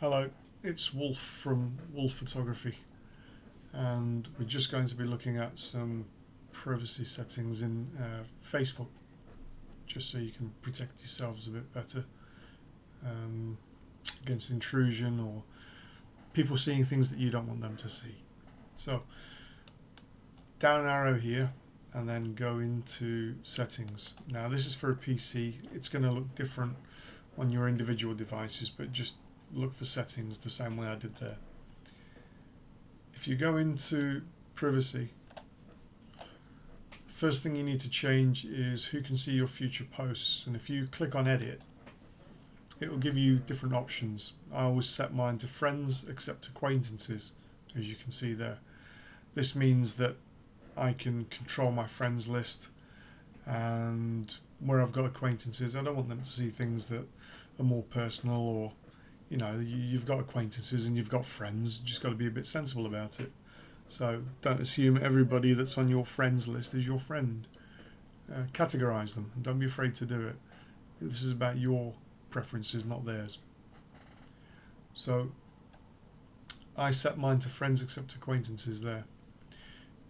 Hello, it's Wolf from Wolf Photography, and we're just going to be looking at some privacy settings in Facebook, just so you can protect yourselves a bit better um, against intrusion or people seeing things that you don't want them to see. So, down arrow here, and then go into settings. Now, this is for a PC. It's going to look different on your individual devices, but just look for settings the same way I did there. If you go into privacy, first thing you need to change is who can see your future posts, and if you click on edit, it will give you different options. I always set mine to friends except acquaintances, as you can see there. This means that I can control my friends list, and where I've got acquaintances, I don't want them to see things that are more personal, or you've got acquaintances and you've got friends. You just got to be a bit sensible about it. So don't assume everybody that's on your friends list is your friend. Categorize them, and don't be afraid to do it. This is about your preferences, not theirs. So I set mine to friends except acquaintances there.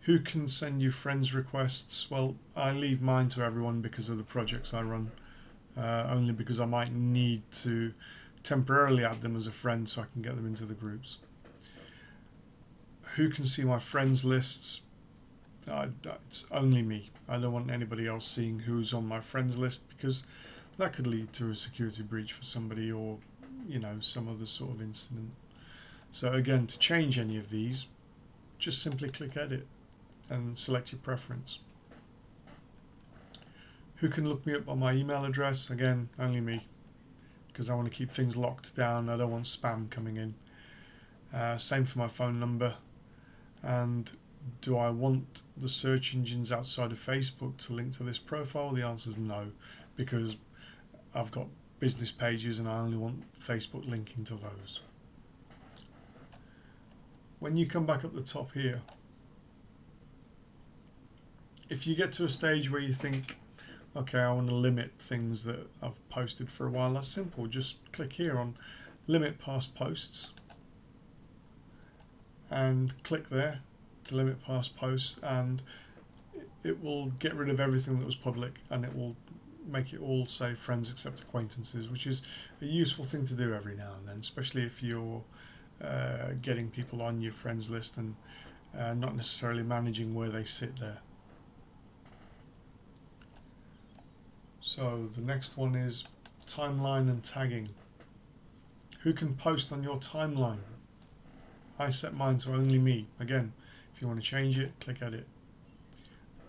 Who can send you friends requests? Well, I leave mine to everyone because of the projects I run, only because I might need to temporarily add them as a friend so I can get them into the groups. Who can see my friends lists? It's only me. I don't want anybody else seeing who's on my friends list, because that could lead to a security breach for somebody, or some other sort of incident. So again, to change any of these, just simply click edit and select your preference. Who can look me up on my email address? Again, only me, because I want to keep things locked down. I don't want spam coming in. Same for my phone number. And do I want the search engines outside of Facebook to link to this profile? The answer is no, because I've got business pages and I only want Facebook linking to those. When you come back up the top here, if you get to a stage where you think, okay, I want to limit things that I've posted for a while, that's simple. Just click here on limit past posts and click there to limit past posts, and it will get rid of everything that was public, and it will make it all say friends except acquaintances, which is a useful thing to do every now and then, especially if you're getting people on your friends list and not necessarily managing where they sit there. So the next one is timeline and tagging. Who can post on your timeline? I set mine to only me. Again, if you want to change it, click edit.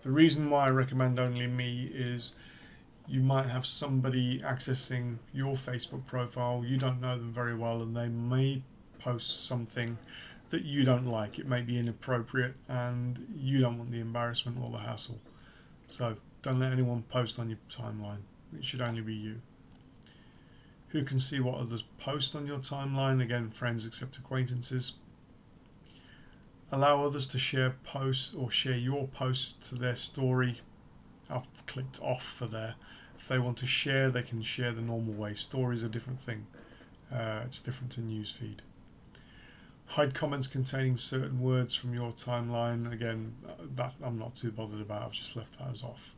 The reason why I recommend only me is you might have somebody accessing your Facebook profile, you don't know them very well, and they may post something that you don't like. It may be inappropriate and you don't want the embarrassment or the hassle. So don't let anyone post on your timeline. It should only be you. Who can see what others post on your timeline? Again, friends except acquaintances. Allow others to share posts or share your posts to their story. I've clicked off for there. If they want to share, they can share the normal way. Stories are a different thing. It's different to newsfeed. Hide comments containing certain words from your timeline. Again, that I'm not too bothered about. I've just left those off.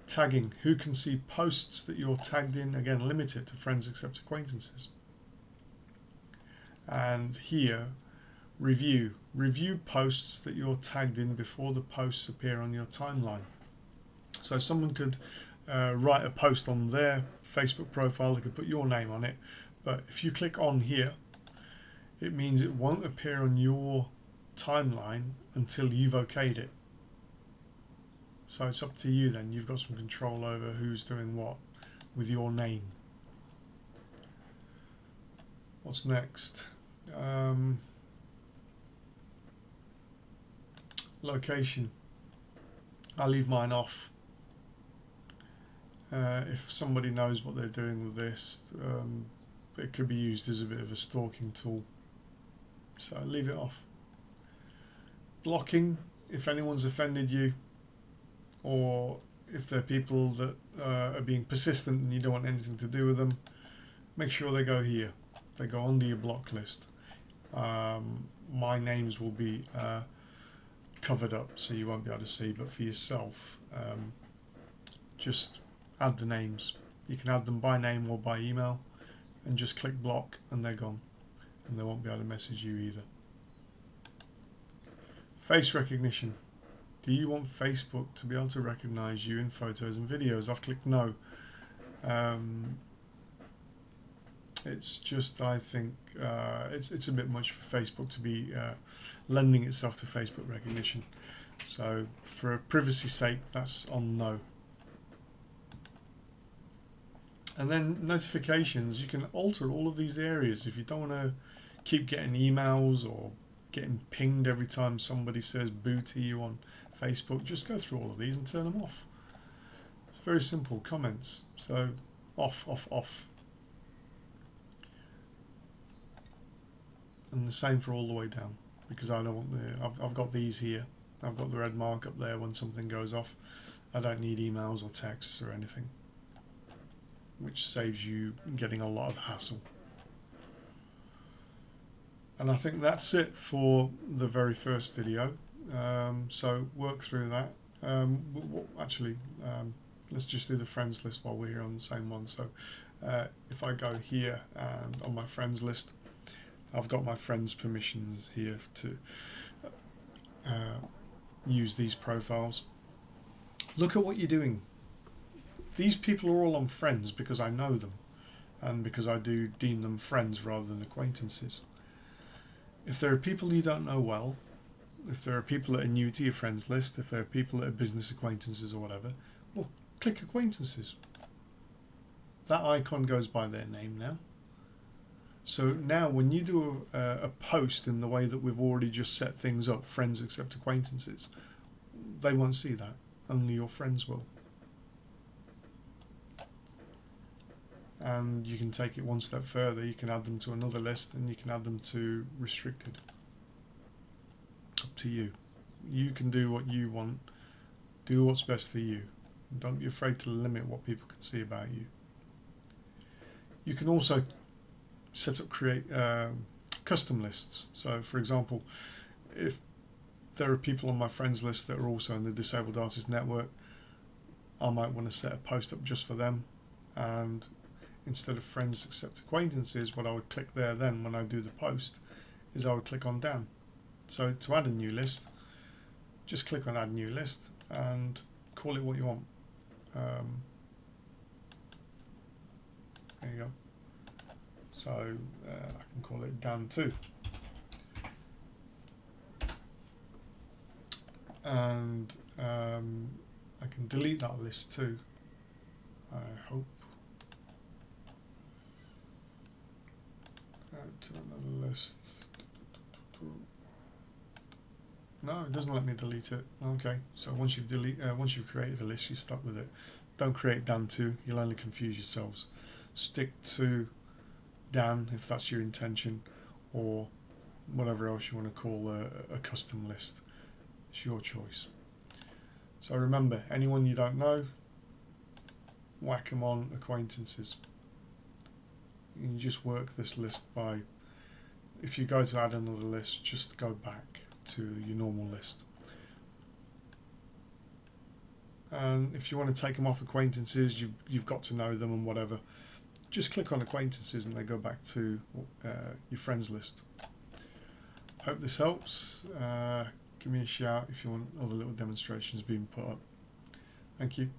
Tagging. Who can see posts that you're tagged in? Again, limit it to friends except acquaintances. And here, review. Review posts that you're tagged in before the posts appear on your timeline. So someone could write a post on their Facebook profile. They could put your name on it. But if you click on here, it means it won't appear on your timeline until you've okayed it. So it's up to you then. You've got some control over who's doing what with your name. What's next? Location. I'll leave mine off. If somebody knows what they're doing with this, it could be used as a bit of a stalking tool. So leave it off. Blocking. If anyone's offended you, or if they're people that are being persistent and you don't want anything to do with them, make sure they go here. they go onto your block list. My names will be covered up, so you won't be able to see, but for yourself, just add the names. You can add them by name or by email, and just click block and they're gone, and they won't be able to message you either. Face recognition. Do you want Facebook to be able to recognize you in photos and videos? I've clicked no. It's just, I think it's a bit much for Facebook to be lending itself to Facebook recognition. So for privacy's sake, that's on no. And then notifications, you can alter all of these areas. If you don't want to keep getting emails or getting pinged every time somebody says boo to you on Facebook, just go through all of these and turn them off. It's very simple. Comments, so off, off, off. And the same for all the way down, because I don't want I've got these here. I've got the red mark up there when something goes off. I don't need emails or texts or anything, which saves you getting a lot of hassle. And I think that's it for the very first video. So work through that. Let's just do the friends list while we're here on the same one. So if I go here and on my friends list, I've got my friends' permissions here to use these profiles. Look at what you're doing. These people are all on friends because I know them, and because I do deem them friends rather than acquaintances. If there are people you don't know well, if there are people that are new to your friends list, if there are people that are business acquaintances or whatever, well, click acquaintances. That icon goes by their name now. So now when you do a post in the way that we've already just set things up, friends accept acquaintances, they won't see that. Only your friends will. And you can take it one step further. You can add them to another list, and you can add them to restricted. Up to you. You can do what you want. Do what's best for you. Don't be afraid to limit what people can see about you. You can also create custom lists. So for example, if there are people on my friends list that are also in the Disabled Artists Network, I might want to set a post up just for them, and instead of friends accept acquaintances, what I would click there then when I do the post is I would click on Dan. So to add a new list, just click on add new list and call it what you want. There you go. So I can call it Dan 2. And I can delete that list too, I hope. Add to another list. No, it doesn't let me delete it. Okay, so once you've created a list, you're stuck with it. Don't create Dan 2, you'll only confuse yourselves. Stick to Dan if that's your intention, or whatever else you want to call a custom list. It's your choice. So remember, anyone you don't know, whack them on acquaintances. You just work this list by, if you go to add another list, just go back to your normal list. And if you want to take them off acquaintances, you've got to know them and whatever, just click on acquaintances and they go back to your friends list. Hope this helps. Give me a shout if you want other little demonstrations being put up. Thank you.